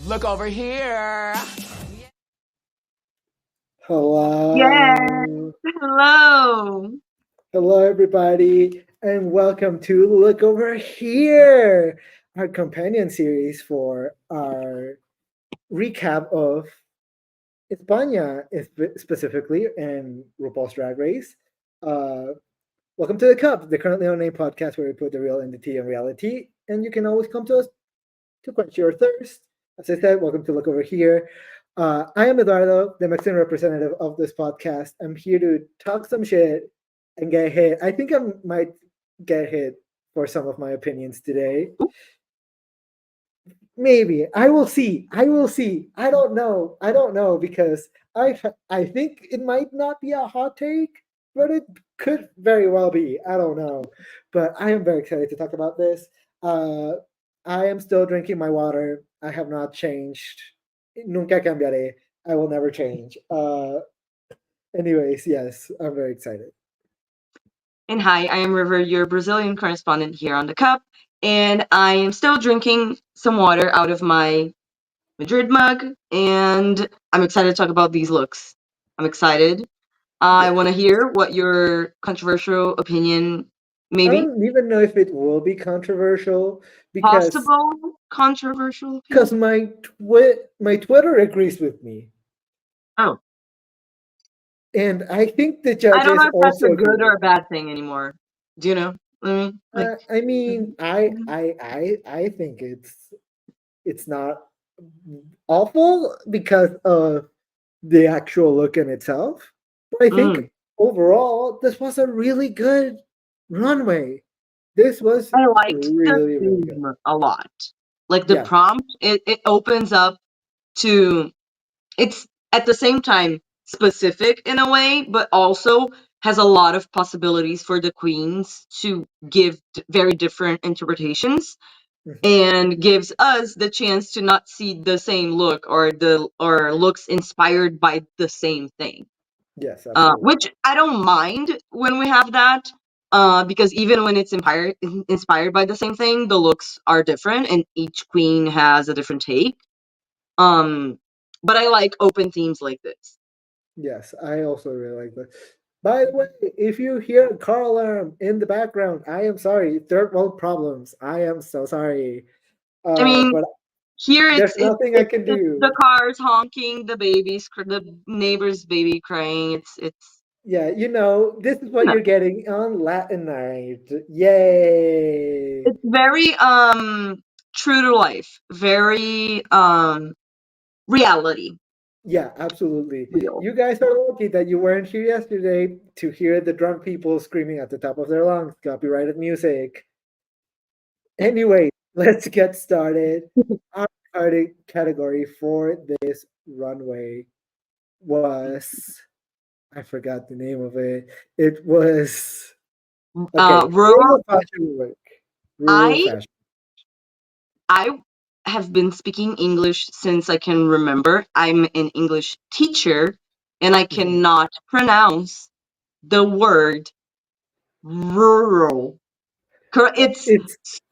Look over here. Hello. Yes. Hello. Hello, everybody, and welcome to Look Over Here, our companion series for our recap of España, specifically, and RuPaul's Drag Race. Welcome to the Cup, the Currently Unnamed Podcast where we put the real in the tea and reality, and you can always come to us to quench your thirst. As I said, welcome to Look Over Here. I am Eduardo, the Mexican representative of this podcast. I'm here to talk some shit and get hit. I think I might get hit for some of my opinions today. Maybe. I will see. I don't know because I think it might not be a hot take, but it could very well be. I don't know. But I am very excited to talk about this. I am still drinking my water. I have not changed. Nunca cambiaré. I will never change. Anyways, yes, I'm very excited. And hi, I am River, your Brazilian correspondent here on the Cup, and I am still drinking some water out of my Madrid mug, and I'm excited to talk about these looks. I'm excited. I want to hear what your controversial opinion may I be. don't even know if it will be controversial because Possible controversial opinion? because my Twitter agrees with me. Oh. And I think the judges I don't know if that's also a good agree. or a bad thing anymore. Do you know what I mean? I think it's not awful because of the actual look in itself. But I think overall this was a really good runway. This was I liked really, the really theme good. a lot. Like the Yeah. prompt, it opens up to, it's at the same time specific in a way, but also has a lot of possibilities for the queens to give very different interpretations, and gives us the chance to not see the same look or looks inspired by the same thing. Yes, absolutely. Which I don't mind when we have that, because even when it's inspired by the same thing, the looks are different and each queen has a different take. But I like open themes like this. Yes, I also really like that. By the way, if you hear a car alarm in the background, I am sorry. Third world problems. I am so sorry. I mean, But here there's nothing I can do. the cars honking, the babies, the neighbor's baby crying. It's Yeah, this is what you're getting on Latin night. Yay! It's very true to life, very reality. Yeah, absolutely. Real. You guys are lucky that you weren't here yesterday to hear the drunk people screaming at the top of their lungs, copyrighted music. Anyway, let's get started. Our category for this runway was, I forgot the name of it. It was rural fashion week. Rural fashion. I have been speaking English since I can remember. I'm an English teacher, and I cannot pronounce the word rural. It's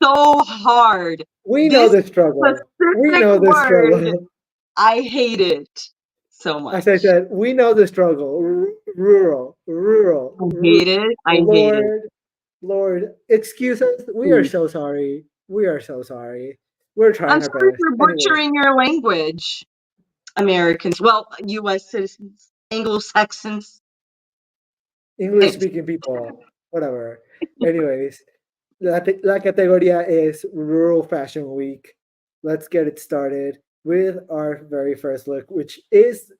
so hard. We know the struggle. We know the struggle. I hate it so much. As I said, we know the struggle. Rural. I hate it. I hate it. Lord, excuse us. We are so sorry. We're trying I'm our sorry best. for butchering your language, Americans. Well, U.S. citizens, Anglo-Saxons, English-speaking people, whatever. Anyways, la categoría es Rural Fashion Week. Let's get it started with our very first look, which is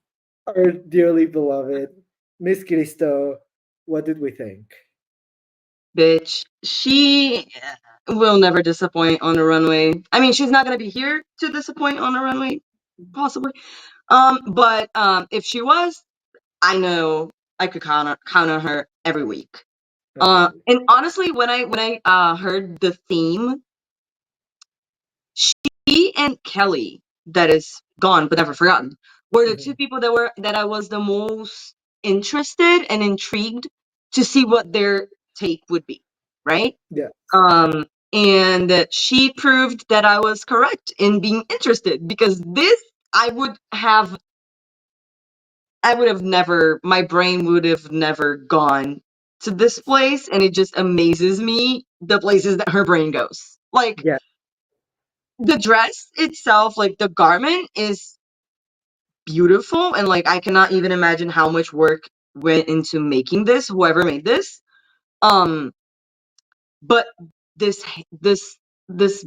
our dearly beloved Miss Khristo. What did we think? Bitch, she will never disappoint on a runway. I mean, she's not gonna be here to disappoint on a runway, possibly. But if she was, I know I could count on her every week. And honestly, when I heard the theme, she and Kelly, that is gone but never forgotten, were the two people that I was the most interested and intrigued to see what their take would be, right? Yeah. And she proved that I was correct in being interested, because this I would have never, my brain would have never gone to this place, and it just amazes me the places that her brain goes. Like, Yeah. the dress itself, like the garment is beautiful, and like I cannot even imagine how much work went into making this, whoever made this. But this this this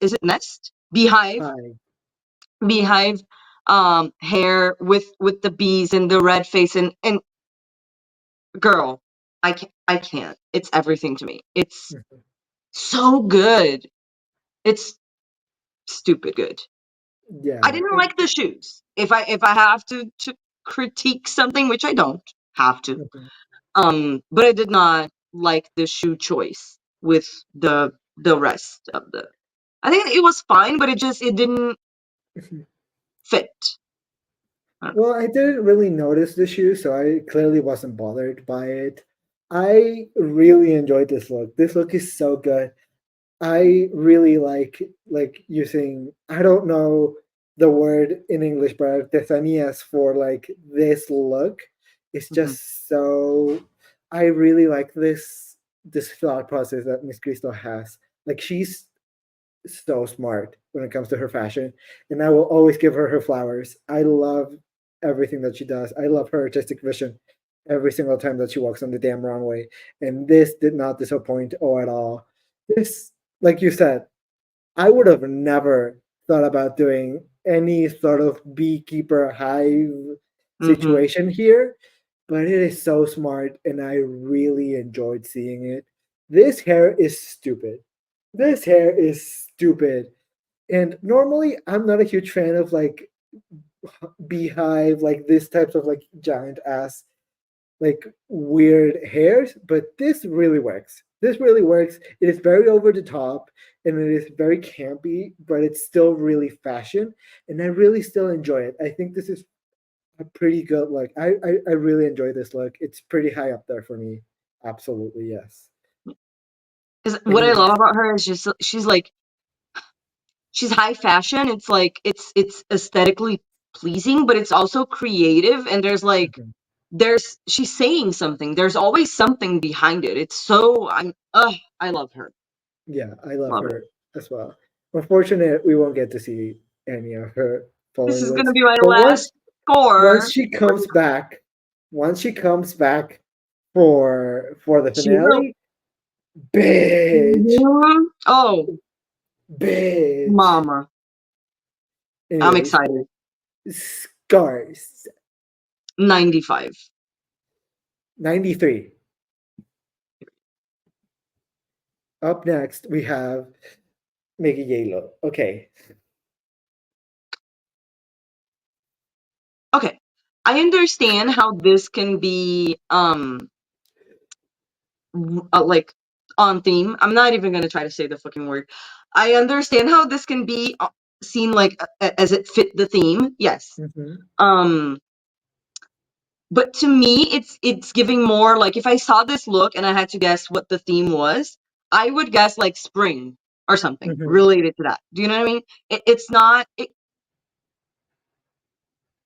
is it nest? Hi. Beehive hair with the bees and the red face, and girl, I can't. It's everything to me. It's Mhm. so good. It's stupid good. I Yeah. didn't like the shoes. If I have to critique something, which I don't have to, Mhm. but I did not like the shoe choice with the rest of the. I think it was fine, but it didn't fit. I don't Well, I didn't really notice the shoe, so I clearly wasn't bothered by it. I really enjoyed this look. This look is so good. I really like using, I don't know the word in English, but artesanías for like this look. It's know. just so, I really like this thought process that Miss Khristo has. Like, she's so smart when it comes to her fashion, and I will always give her her flowers. I love everything that she does. I love her artistic vision every single time that she walks on the damn runway, and this did not disappoint at all. This, like you said, I would have never thought about doing any sort of beekeeper hive Hmm. situation here, but it is so smart, and I really enjoyed seeing it. This hair is stupid. This hair is stupid. And normally, I'm not a huge fan of like beehive, like this types of like giant ass, like weird hairs, but this really works. This really works. It is very over the top and it is very campy, but it's still really fashion. And I really still enjoy it. I think this is a pretty good look. I really enjoy this look. It's pretty high up there for me. Absolutely, yes. Because what I love Anyways. about her is just she's high fashion. It's like it's aesthetically pleasing, but it's also creative, and Mhm. there's she's saying something. There's always something behind it. It's so I love her. Yeah, I love Love it. her as well. Unfortunate we won't get to see any of her This following is gonna looks. be my But last once score. she comes back, once she comes back for the She will. finale, bitch, Mhm. Oh, bitch. mama. I'm Anyways, excited. scars 95. 93. Up next we have Megui Yeillow. Okay. Okay. I understand how this can be like on theme. I'm not even gonna try to say the fucking word. I understand how this can be seen like as it fit the theme. Yes. Hmm. Um, but to me, it's giving more like if I saw this look and I had to guess what the theme was, I would guess like spring or something Hmm. related to that. Do you know what I mean? It's not.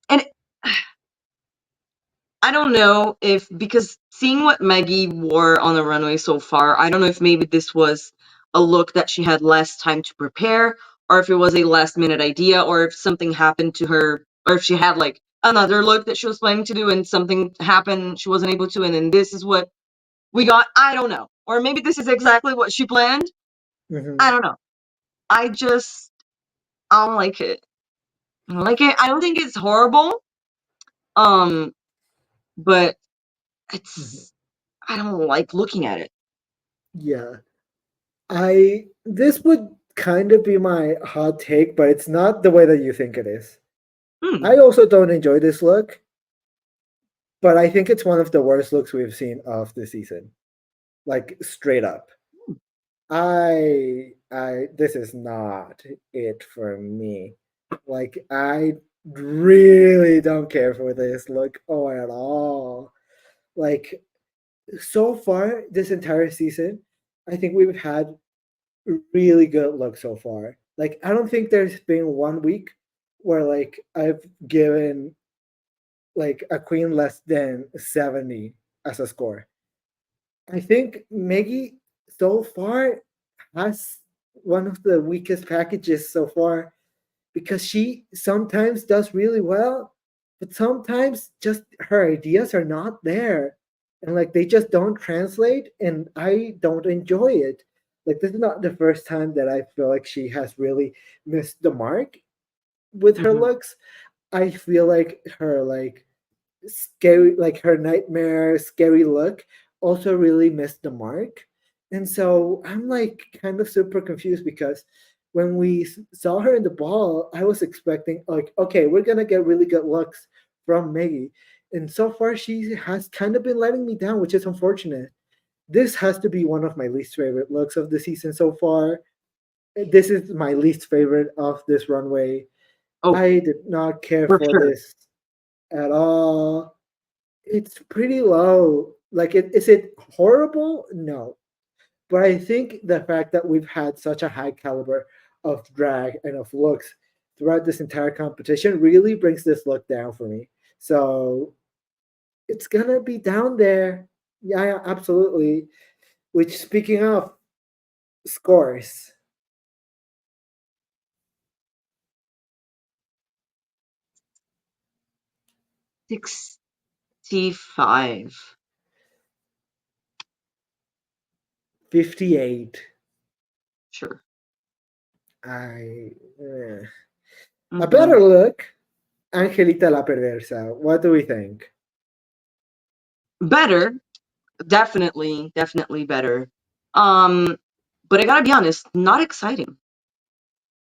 And I don't know if because seeing what Maggie wore on the runway so far, I don't know if maybe this was a look that she had less time to prepare, or if it was a last minute idea, or if something happened to her, or if she had like another look that she was planning to do and something happened she wasn't able to, and then this is what we got. I don't know. Or maybe this is exactly what she planned. I Hmm. don't know. I just I don't like it. I don't like it. I don't think it's horrible. Um, but Hmm. it's I don't like looking at it. Yeah. I this would kind of be my hot take, but it's not the way that you think it is. Hmm. I also don't enjoy this look, but I think it's one of the worst looks we've seen of the season. Like straight up. I this is not it for me. Like I really don't care for this look at all. Like so far this entire season, I think we've had really good looks so far. Like I don't think there's been 1 week where like I've given like a queen less than 70 as a score. I think Megui so far has one of the weakest packages so far because she sometimes does really well, but sometimes just her ideas are not there. And like they just don't translate, and I don't enjoy it. Like, this is not the first time that I feel like she has really missed the mark with her Mhm. looks. I feel like her like scary, like her nightmare scary look also really missed the mark. And so I'm like kind of super confused because when we saw her in the ball, I was expecting like, okay, we're gonna get really good looks from Megui, and so far she has kind of been letting me down, which is unfortunate. This has to be one of my least favorite looks of the season so far. This is my least favorite of this runway. Oh, I did not care for for sure. this at all. It's pretty low. Like, is it horrible? No. But I think the fact that we've had such a high caliber of drag and of looks throughout this entire competition really brings this look down for me. So it's gonna be down there. Yeah, yeah, absolutely. Which, speaking of scores, 65. 58. Sure. I a Hmm. better look. Angelita la Perversa. What do we think? Better, definitely better. Um, but I gotta be honest, not exciting.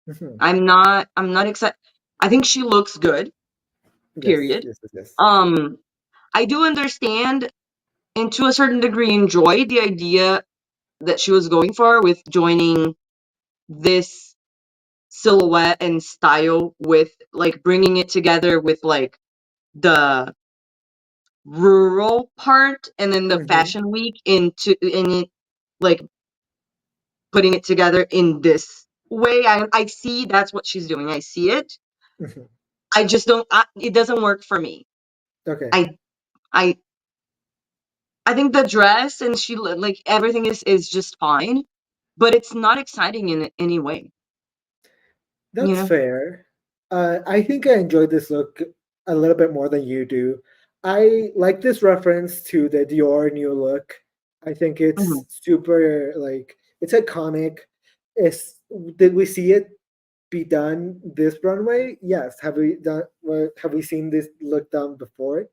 Mhm. I'm not excited. I think she looks good, Yes, period. yes, yes, yes. Um, I do understand and to a certain degree enjoy the idea that she was going for with joining this silhouette and style with like bringing it together with like the rural part and then the Hmm. fashion week into in it, like putting it together in this way. I see that's what she's doing. I see it. Hmm. I just don't. It doesn't work for me. Okay, I I I think the dress and like everything is just fine, but it's not exciting in any way. You that's know. fair. I think I enjoyed this look a little bit more than you do. I like this reference to the Dior new look. I think it's Mhm. super, like, it's iconic. Is Did we see it be done this runway? Yes. Have we seen this look done before?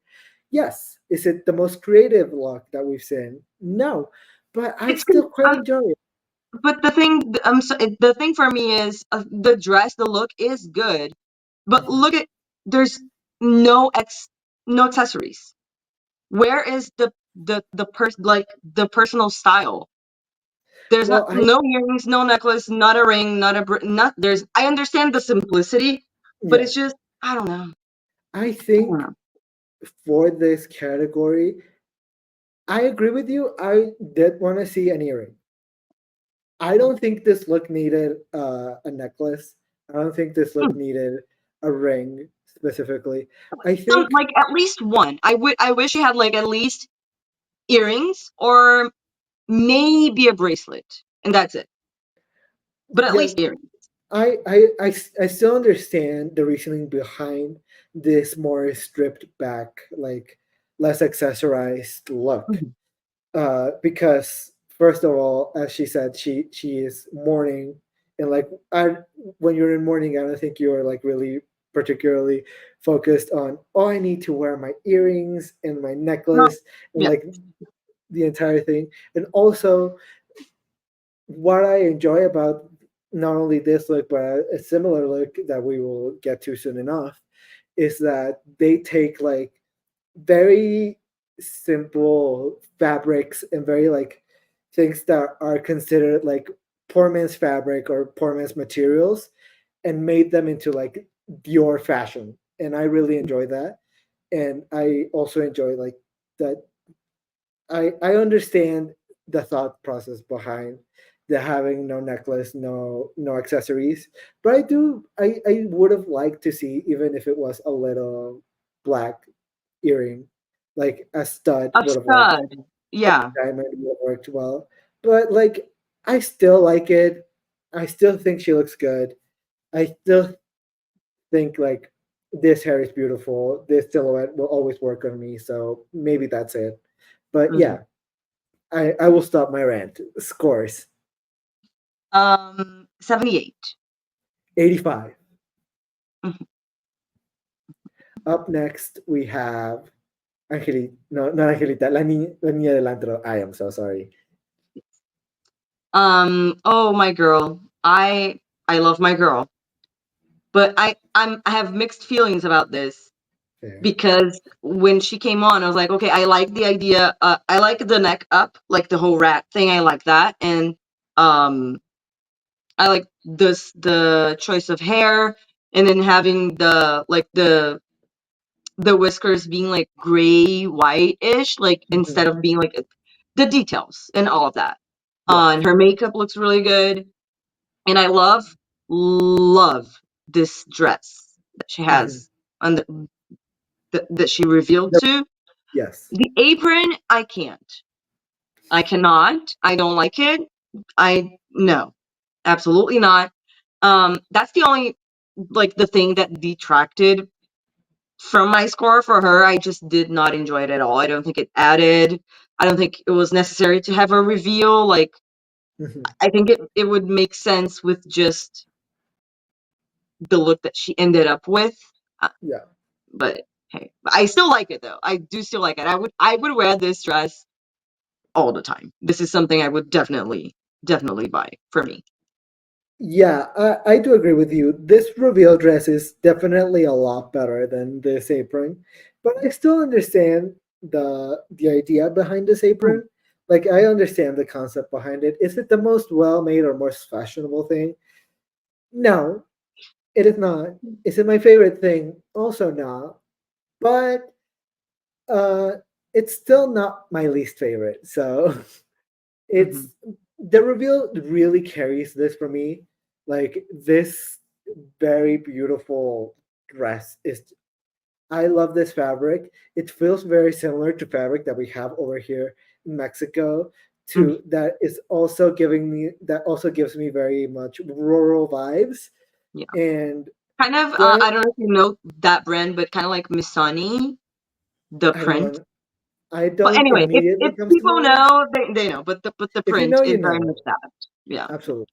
Yes. Is it the most creative look that we've seen? No. But I It's still quite enjoy it. but the thing for me is the dress, the look is good, but Mhm. look at there's no accessories. Where is the personal style? There's Well, no earrings, no necklace, not a ring, not there's. I understand the simplicity, but yeah, it's just I don't know. I I don't think know. for this category, I agree with you. I did want to see an earring. I don't think this look needed a necklace. I don't think this look Hmm. needed a ring specifically. I think, Like at least one. I wish you had like at least earrings or maybe a bracelet, and that's it. But at yeah, least earrings. I still understand the reasoning behind this more stripped back, like less accessorized look. Mhm. Because first of all, as she said, she is mourning, and like when you're in mourning, I don't think you're like really particularly focused on, oh, I need to wear my earrings and my No, necklace and yeah. like the entire thing. And also, what I enjoy about not only this look but a similar look that we will get to soon enough is that they take like very simple fabrics and very like things that are considered like poor man's fabric or poor man's materials and made them into like your fashion. And I really enjoy that. And I also enjoy like that. I understand the thought process behind the having no necklace, no accessories. But I would have liked to see, even if it was a little black earring, like a stud A would have worked. stud. Yeah. Diamond would have worked well. But like I still like it. I still think she looks good. I still think like this hair is beautiful. This silhouette will always work on me. So maybe that's it. But Hmm. yeah, I will stop my rant. Scores 78. 85. Mhm. Up next we have Angelita. No, not Angelita. La Niña Delantro. I am so sorry. Oh, my girl. I love my girl, but I have mixed feelings about this Fair. because when she came on, I was like, okay, I like the idea. I like the neck up, like the whole rat thing. I like that, and um, I like the choice of hair, and then having the whiskers being like gray white-ish, like Mhm. instead of being like the details and all of that. Yes. And her makeup looks really good, and I love this dress that she Mhm. has on that she revealed The- to. yes. The apron, I can't. I cannot. I don't like it. I no, absolutely not. That's the only like the thing that detracted from my score for her. I just did not enjoy it at all. I don't think it added. I don't think it was necessary to have a reveal. Like Mhm. I think it would make sense with just the look that she ended up with. Uh, Yeah. but hey, I still like it though. I do still like it. I would wear this dress all the time. This is something I would definitely buy for me. Yeah, I do agree with you. This reveal dress is definitely a lot better than this apron, but I still understand the idea behind this Mm, apron. Like I understand the concept behind it. Is it the most well made or most fashionable thing? No, it is not. Is it my favorite thing? Also not. But uh, it's still not my least favorite. So it's mhm, the reveal really carries this for me. Like this very beautiful dress is I love this fabric. It feels very similar to fabric that we have over here in Mexico mhm. to that also gives me very much rural vibes. Yeah. And Kind of, do I don't know if you know that brand, but kind of like Missoni, the I print. don't I But don't anyway, if immediately comes to people mind. know, they know. But the If you print know, is you very much know. that. Yeah. Absolutely.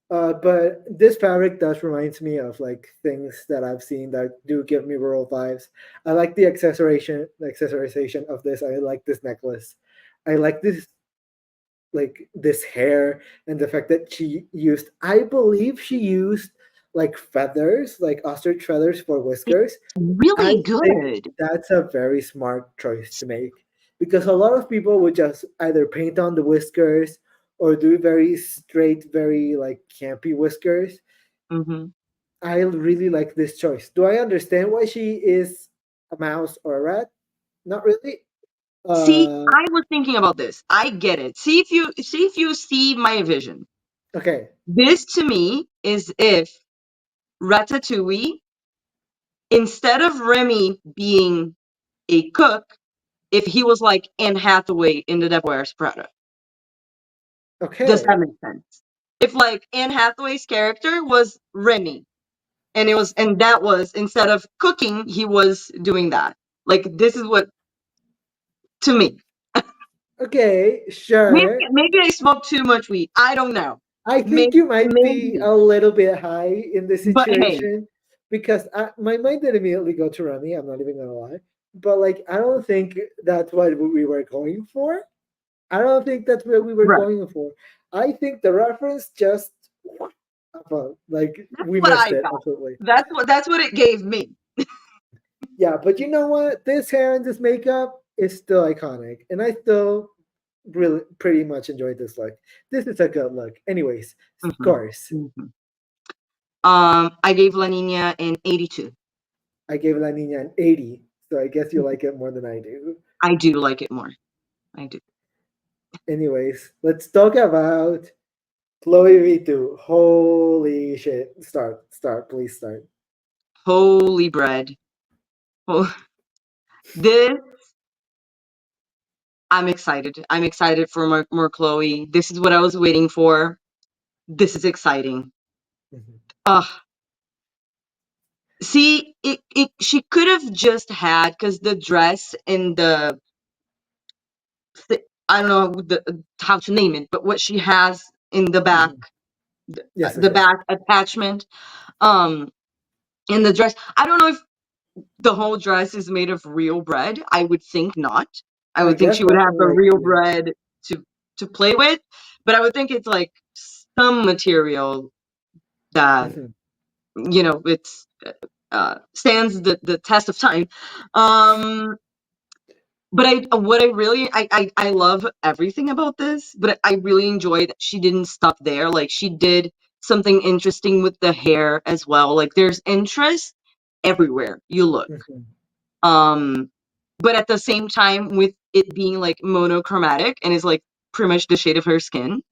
But this fabric does reminds me of like things that I've seen that do give me rural vibes. I like the accessorization of this. I like this necklace. I like this hair and the fact that she used. I believe she used like feathers, like ostrich feathers for It's whiskers. I really think good. that's a very smart choice to make because a lot of people would just either paint on the whiskers or do very straight, very like campy whiskers. Hmm. I really like this choice. Do I understand why she is a mouse or a rat? Not really. See, Uh, I was thinking about this. I get it. See if you see my vision. okay, This to me is if Ratatouille, instead of Remy being a cook, if he was like Anne Hathaway in The Devil Wears Prada. Does that okay, make sense? If like Anne Hathaway's character was Remy, and that was instead of cooking, he was doing that. Like this is what to me. okay, Maybe sure. maybe I smoke too much weed. I don't know. I think Maybe you might be maybe. a little bit high in this But hey, situation because my mind did immediately go to Remy. I'm not even gonna lie, but like I don't think that's what we were going for. I don't think that's what we were right. going for. I think the reference just like That's we what missed I it got. absolutely. That's what it gave me. Yeah, but you know what? This hair and this makeup is still iconic, and I still really pretty much enjoyed this look. This is a good look. Anyways, Hmm. scores. Hmm. I gave La Nina an 82. I gave La Nina an 80, so I guess you like it more than I do. I do like it more. I do. anyways, let's talk about Chloe Vittu. Holy shit. Start, please start. Holy bread. Oh, this, I'm excited. I'm excited for more Chloe. This is what I was waiting for. This is exciting. Mhm. See, she could have just had, because the dress and I don't know how to name it, but what she has in the back, Mhm. Yes, yes, the yes. back attachment, um, in the dress. I don't know if the whole dress is made of real bread. I would think not. I I would think guess she would not. have the Like, real yeah. bread to play with, but I would think it's like some material that Mhm. it's stands the test of time. Um, but what I really I love everything about this, but I really enjoy that she didn't stop there. Like, she did something interesting with the hair as well. Like, there's interest everywhere you look. Mhm. Um, but at the same time, with it being like monochromatic and is like pretty much the shade of her skin,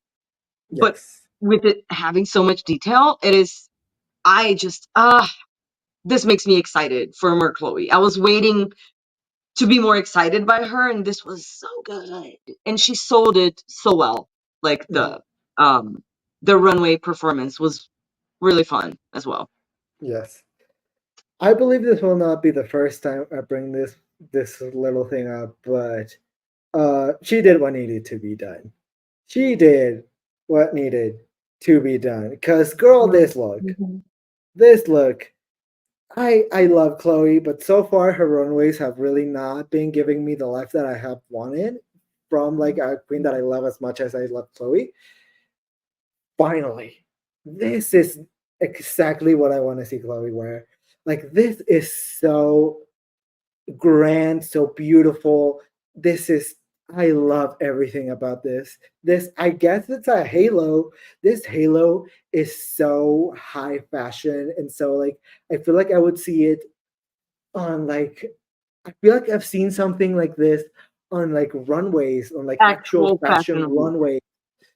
but Yes. with it having so much detail, it is. I just this makes me excited for more Chloe. I was waiting to be more excited by her, and this was so good, and she sold it so well. Like, Mhm. the runway performance was really fun as well. Yes. I believe this will not be the first time I bring this little thing up, but she did what needed to be done. She did what needed to be done. Cause girl, Mhm. this look, I love Chloe, but so far her runways have really not been giving me the life that I have wanted from like a queen that I love as much as I love Chloe. Finally, this is exactly what I want to see Chloe wear. Like, this is so grand, so beautiful. This is I love everything about this. This, I guess it's a halo. This halo is so high fashion and so like I feel like I would see it on like I feel like I've seen something like this on like runways, on like actual Actual fashion fashion week. runways.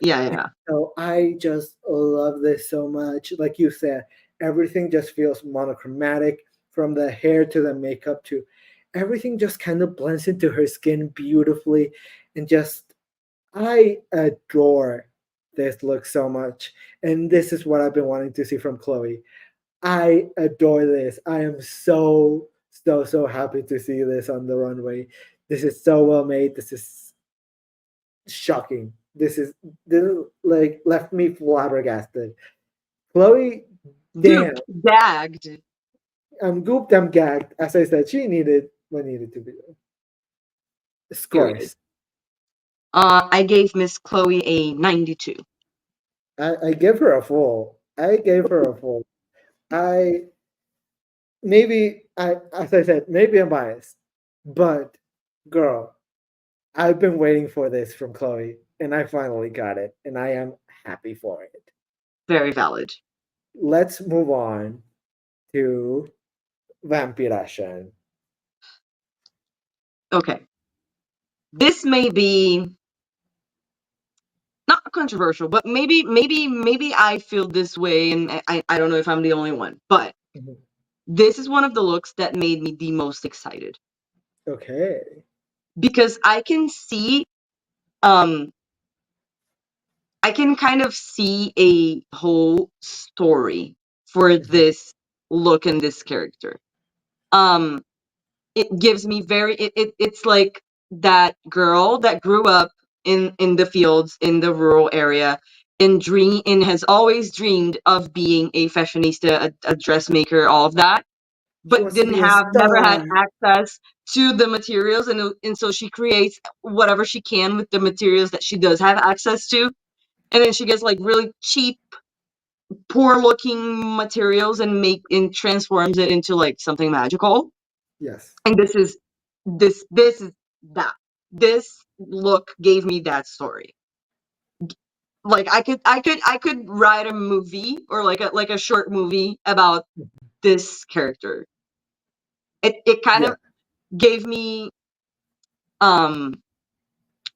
Yeah, yeah. So I just love this so much. Like you said, everything just feels monochromatic from the hair to the makeup to everything just kind of blends into her skin beautifully and just I adore this look so much. And this is what I've been wanting to see from Chloe. I adore this. I am so happy to see this on the runway. This is so well made. This is shocking. This is like left me flabbergasted. Chloe, damn, Duped, gagged. I'm gooped, I'm gagged. As I said, she needed what needed to be done. Period. Scores. I gave Miss Chloe a 92. I give her a full. I gave her a full. I maybe I as I said, maybe I'm biased, but girl, I've been waiting for this from Chloe, and I finally got it, and I am happy for it. Very valid. Let's move on to Vampirashian. Okay. This may be not controversial, but maybe I feel this way, and I don't know if I'm the only one, but Mhm. this is one of the looks that made me the most excited, Okay. because um I can kind of see a whole story for Mhm. this look and this character. Um it gives me it's like that girl that grew up in the fields in the rural area and has always dreamed of being a fashionista, a dressmaker, all of that, She but wants to be a never had star. access to the materials, and so she creates whatever she can with the materials that she does have access to, and then she gets like really cheap, poor looking materials and transforms it into like something magical. Yes. And this is that. This look gave me that story. Like, I could write a movie, or like a short movie about this character. It kind Yeah. of gave me, um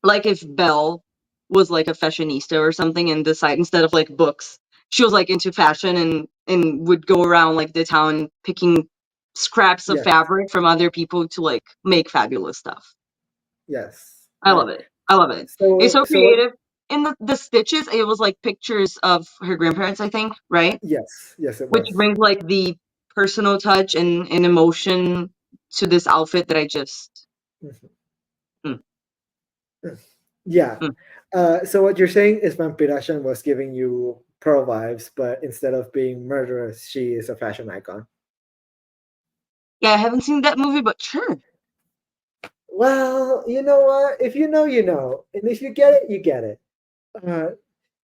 like, if Belle was like a fashionista or something and decided instead of like books, she was like into fashion and would go around like the town picking scraps of Yes, fabric from other people to like make fabulous stuff. yes. I love it. I love it. It's So so so what? creative. In the stitches, it was like pictures of her grandparents, I think, right? Yes, yes, it Which was. brings like the personal touch and emotion to this outfit that I just Mhm. mm, Yeah. mm. So what you're saying is Vampirashian was giving you Pearl vibes, but instead of being murderous, she is a fashion icon. Yeah, I haven't seen that movie, but sure. Well, you know what? If you know, you know, and if you get it, you get it.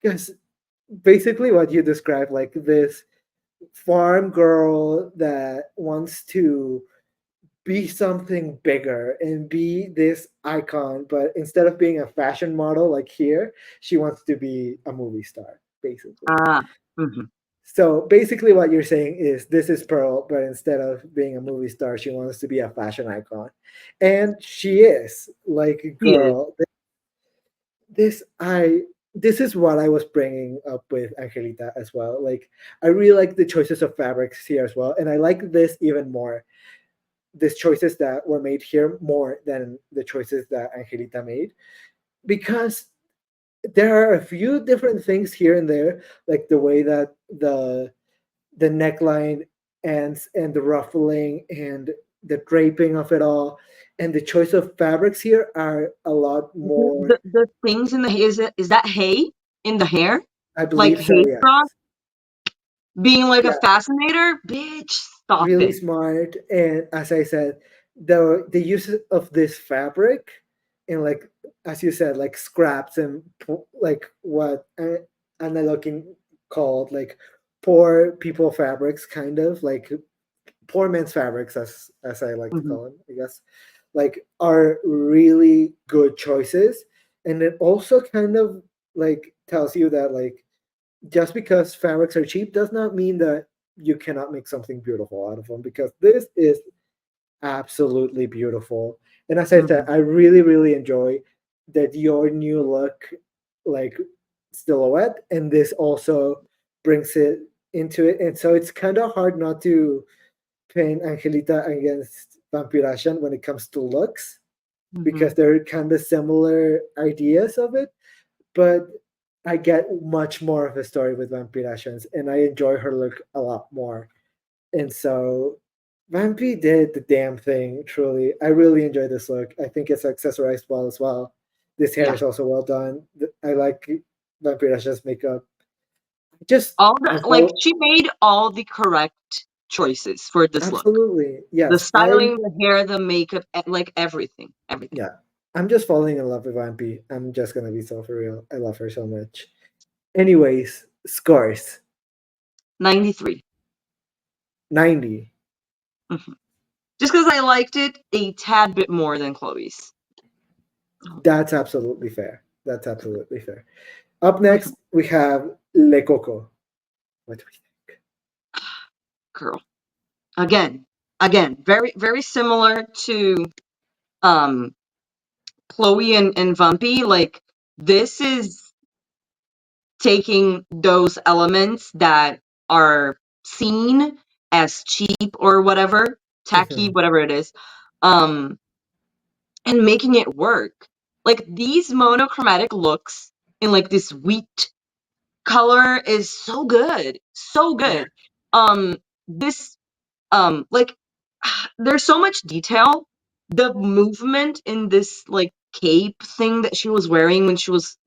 Because basically, what you described, like this farm girl that wants to be something bigger and be this icon, but instead of being a fashion model like here, she wants to be a movie star, basically. Ah, mhm. So basically, what you're saying is this is Pearl, but instead of being a movie star, she wants to be a fashion icon, and she is like, He is. girl. This I this is what I was bringing up with Angelita as well. Like, I really like the choices of fabrics here as well, and I like this even more. These choices that were made here more than the choices that Angelita made, because there are a few different things here and there, like the way that the neckline ends and the ruffling and the draping of it all, and the choice of fabrics here are a lot more. The things in the is that hay in the hair? I Like believe so. hay Yes. straw being like a Yeah. fascinator? Bitch, stop Really it. smart, and as I said, the use of this fabric and, like, as you said, like scraps and like what Anna looking called like poor people fabrics, kind of like poor man's fabrics, as I like to Mhm, call them, I guess, like, are really good choices. And it also kind of like tells you that, like, just because fabrics are cheap does not mean that you cannot make something beautiful out of them, because this is absolutely beautiful. And as I said, mhm, I really, really enjoy that your new look, like, silhouette, and this also brings it into it. And so it's kind of hard not to pin Angelita against Vampirashian when it comes to looks, because mhm. they're kind of similar ideas of it, but I get much more of a story with Vampirashians, and I enjoy her look a lot more. And so Vampy did the damn thing, truly. I really enjoy this look. I think it's accessorized well as well. This hair Yeah. is also well done. I like Vampirashian's makeup. Just All I'm the like fall- she made all the correct choices for this look. Absolutely, The yes. styling, the hair, the makeup, like everything. Everything. Yeah, I'm just falling in love with Vampy. I'm just gonna be so for real. I love her so much. Anyways, scores 93. 90. Mhm. Just because I liked it a tad bit more than Chloe's. That's absolutely fair. That's absolutely fair. Up Mhm. next, we have Le Coco. What do we think? Girl. Again. Again. Very, very similar to um Chloe and Vumpy. Like this is taking those elements that are seen as cheap or whatever, tacky, Mhm. whatever it is, um, and making it work. Like these monochromatic looks in like this wheat color is so good. So Yeah. good. This like there's so much detail. The movement in this like cape thing that she was wearing when she was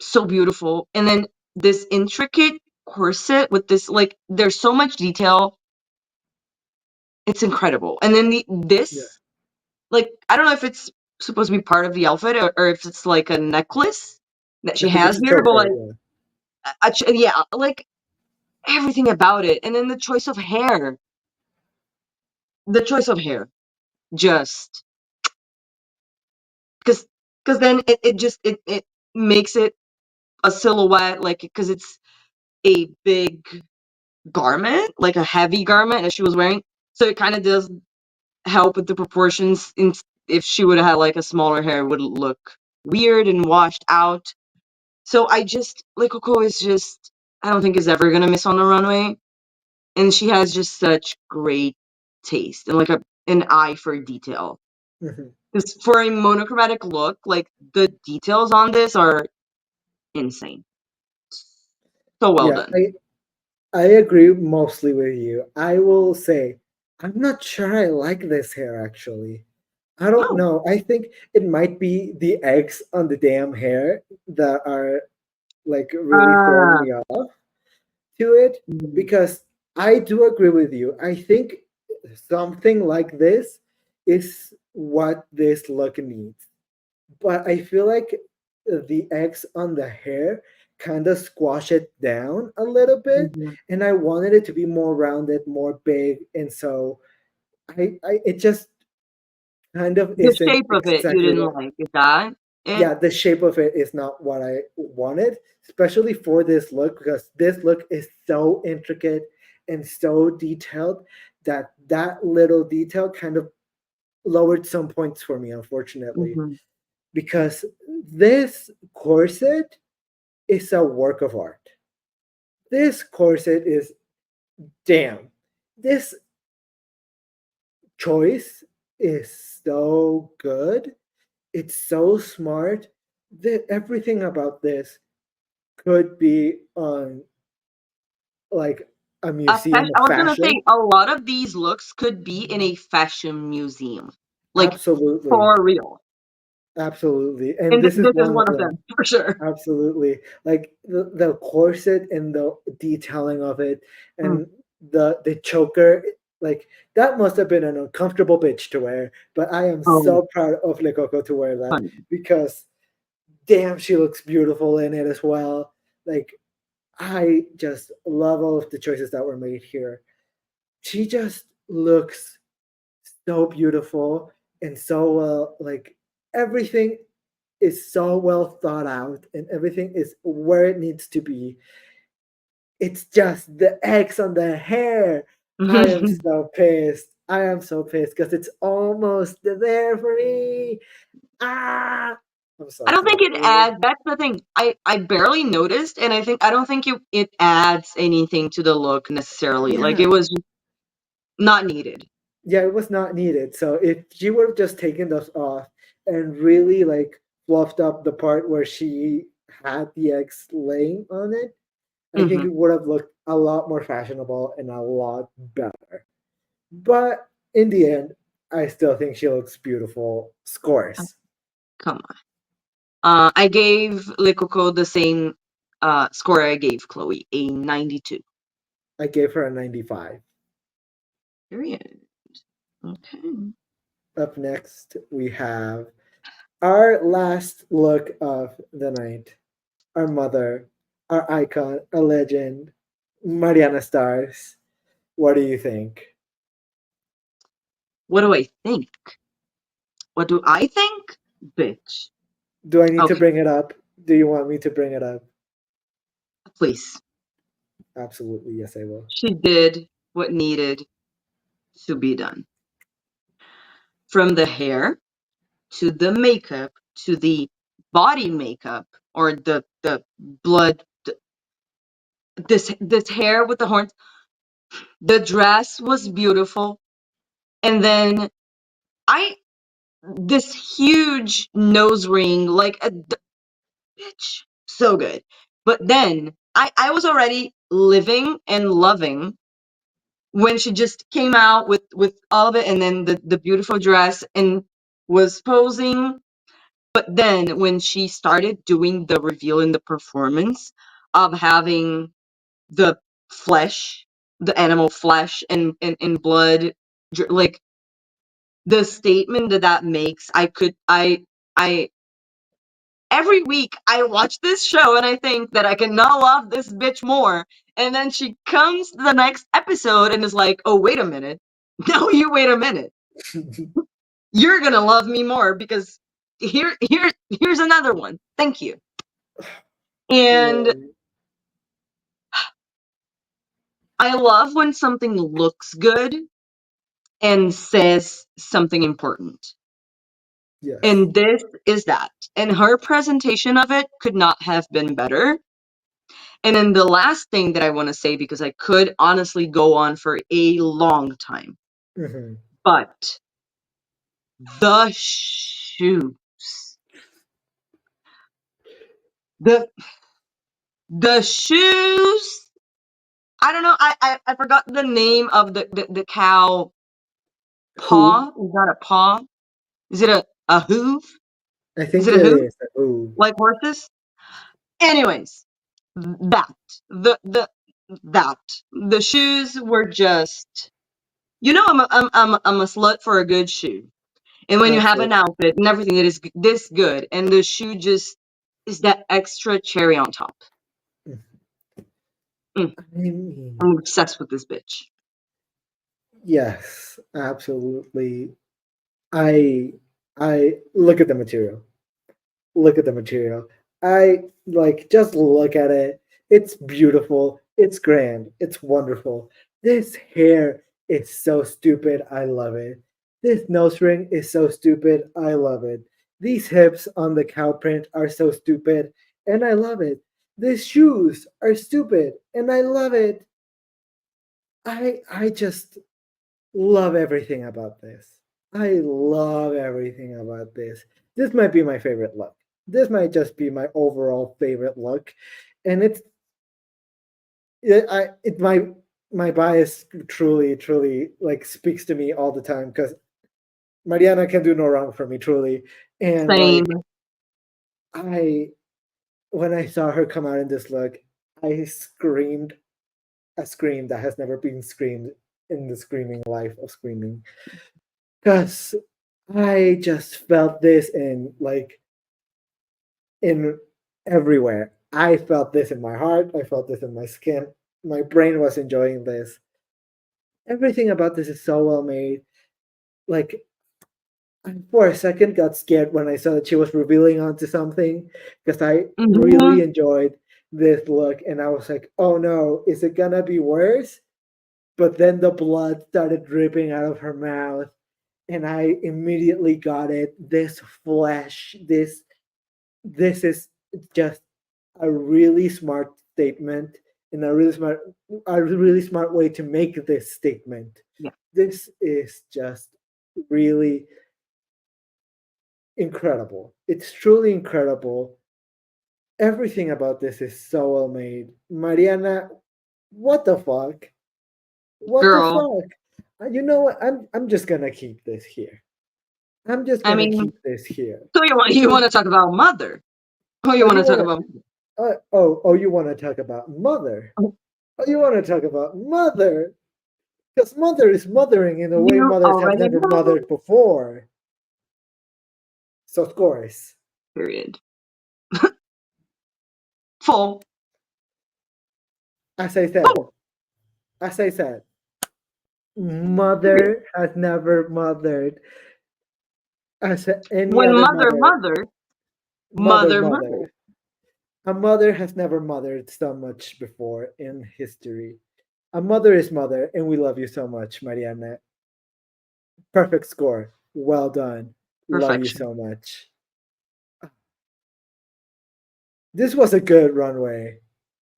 so beautiful. And then this intricate corset with this like there's so much detail. It's incredible. And then Yeah. this like I don't know if it's supposed to be part of the outfit or if it's like a necklace that I she think it's has a here, but choker. like Yeah. yeah, like everything about it. And then the choice of hair, the choice of hair, just because then it just it makes it a silhouette like because it's a big garment, like a heavy garment that she was wearing. So it kind of does help with the proportions. If she would have had like a smaller hair, it would look weird and washed out. So Coco is just, I don't think is ever gonna miss on the runway. And she has just such great taste and like an eye for detail. Mhm. Because for a monochromatic look, like the details on this are insane. So well Yeah, done. I agree mostly with you. I will say I'm not sure I like this hair actually. I don't Oh, know. I think it might be the eggs on the damn hair that are like really throwing ah, me off to it, mhm, because I do agree with you. I think something like this is what this look needs. But I feel like the eggs on the hair kind of squash it down a little bit, mhm. and I wanted it to be more rounded, more big, and so I it just kind of The isn't shape of it you exactly didn't what. like. Is that it? Yeah, the shape of it is not what I wanted, especially for this look, because this look is so intricate and so detailed that that little detail kind of lowered some points for me, unfortunately, Mhm. because this corset is a work of art. This corset is, damn. This choice is so good. It's so smart. That everything about this could be on like a museum I of was gonna fashion. say a lot of these looks could be in a fashion museum, like Absolutely. for real. Absolutely. And And this is this is one of one of them. them for sure. Absolutely. Like the corset and the detailing of it, Mm. and the choker, like that must have been an uncomfortable bitch to wear. But I am Oh, so proud of Le Coco to wear that, fun. because damn, she looks beautiful in it as well. Like I just love all of the choices that were made here. She just looks so beautiful and so well, like everything is so well thought out and everything is where it needs to be. It's just the X on the hair. I am so pissed. I am so pissed because it's almost there for me. Ah, I'm so I don't think pissed. it adds. That's the thing. I barely noticed, and I don't think it adds anything to the look necessarily. Like Yeah, it was not needed. yeah, it was not needed. So if she would have just taken those off and really like fluffed up the part where she had the X laying on it, I think Hmm. it would have looked a lot more fashionable and a lot better. But in the end, I still think she looks beautiful. Scores. Come on. I gave Le Coco the same score I gave Chloe, a 92. I gave her a 95. Period. Okay. Up next, we have our last look of the night. Our mother, our icon, a legend, Mariana Stars. What do you think? What do I think? What do I think? Bitch. Do I need to Okay, bring it up? Do you want me to bring it up? please. Absolutely, yes, I will. She did what needed to be done. From the hair to the makeup to the body makeup or the blood this hair with the horns. The dress was beautiful. And then I this huge nose ring, like a bitch, so good. But then I was already living and loving when she just came out with all of it, and then the beautiful dress and was posing. But then when she started doing the reveal in the performance of having the flesh, the animal flesh and blood, like the statement that that makes, I every week I watch this show and I think that I cannot love this bitch more. And then she comes to the next episode and is like, oh, wait a minute. No, you wait a minute. You're gonna love me more because here's another one. Thank you. And Lord. I love when something looks good and says something important. Yes. And this is that. And her presentation of it could not have been better. And then the last thing that I want to say, because I could honestly go on for a long time, Hmm. but the shoes. The the shoes. I don't know. I forgot the name of the cow Who? paw. Is that a paw? Is it a hoof? I Is think it a it hoof? is. Ooh. Like horses? Anyways, that the that the shoes were just, I'm a slut for a good shoe. And when you have an Absolutely. outfit and everything that is this good, and the shoe just is that extra cherry on top. Mm, I mean, I'm obsessed with this bitch. yes, absolutely. I I look at the material. Look at the material. I like just look at it. It's beautiful. It's grand. It's wonderful. This hair is so stupid. I love it. This nose ring is so stupid. I love it. These hips on the cow print are so stupid, and I love it. These shoes are stupid, and I love it. I just love everything about this. I love everything about this. This might be my favorite look. This might just be my overall favorite look, and it my bias truly like speaks to me all the time because Mariana can do no wrong for me truly, and Same. like I when I saw her come out in this look, I screamed a scream that has never been screamed in the screaming life of screaming. Because I just felt this in everywhere. I felt this in my heart. I felt this in my skin. My brain was enjoying this. Everything about this is so well made. Like I, for a second, got scared when I saw that she was revealing onto something because I really Mhm. enjoyed this look, and I was like, "Oh no, is it gonna be worse?" But then the blood started dripping out of her mouth, and I immediately got it. This flesh, this is just a really smart statement and a really smart way to make this statement. Yeah. This is just really incredible. It's truly incredible. Everything about this is so well made. Mariana, what the fuck? What the Girl. fuck? You know what? I'm just gonna keep this here. I'm just I gonna mean, keep this here. so you want to talk about mother? Oh, you Oh, want you to talk wanna about you wanna talk about mother. Oh, you wanna talk about mother. Because mother is mothering in a way you mothers have already never know? mothered before. So of course. Period. Full. As I said, Full. as I said, Period. mother has never mothered as any When other mother, mother. mother, Mother, mother, mother. mother. A mother has never mothered so much before in history. A mother is mother, and we love you so much, Mariana. Perfect score. Well done. Love you Perfection. so much. This was a good runway.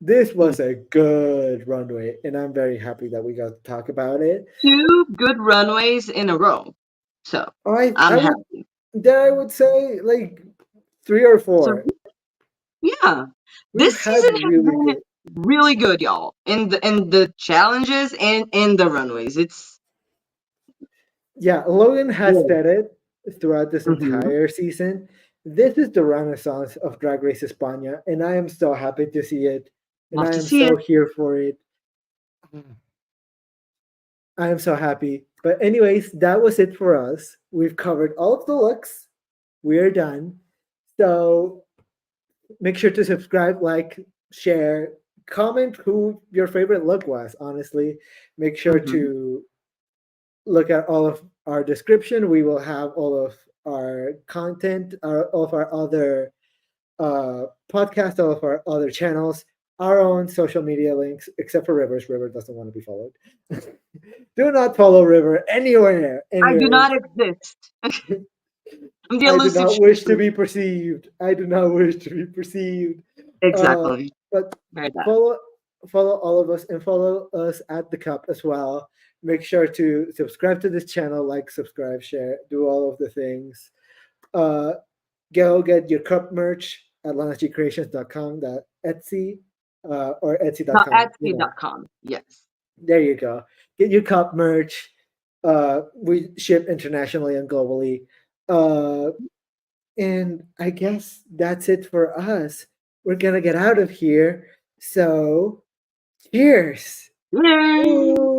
This Mm. was a good runway, and I'm very happy that we got to talk about it. 2 good runways in a row. So I'm I would happy. there I would say like 3 or 4. So yeah, We've this had season has really been good. really good, y'all. In the challenges and in the runways. It's Yeah, Logan has good. said it throughout this Hmm. entire season. This is the renaissance of Drag Race España, and I am so happy to see it, and Love I to am see so it. here for it. I am so happy. But anyways, that was it for us. We've covered all of the looks. We are done. So make sure to subscribe, like, share, comment who your favorite look was. Honestly, make sure Hmm. to look at all of our description. We will have all of our content, all of our other podcasts, all of our other channels, our own social media links, except for Rivers. River doesn't want to be followed. Do not follow River anywhere. I do Anyways, not exist. I'm the I do elusive not wish to shipper. be perceived. I do not wish to be perceived. Exactly. But Very bad. follow all of us and follow us at the cup as well. Make sure to subscribe to this channel, like, subscribe, share, do all of the things. Uh, Go get your cup merch at lanasgcreations.com, that Etsy, or Etsy.com. Etsy.com. Yes. There you go. Get your cup merch. We ship internationally and globally. Uh, and I guess that's it for us. We're gonna get out of here. So, cheers. Yay! Ooh.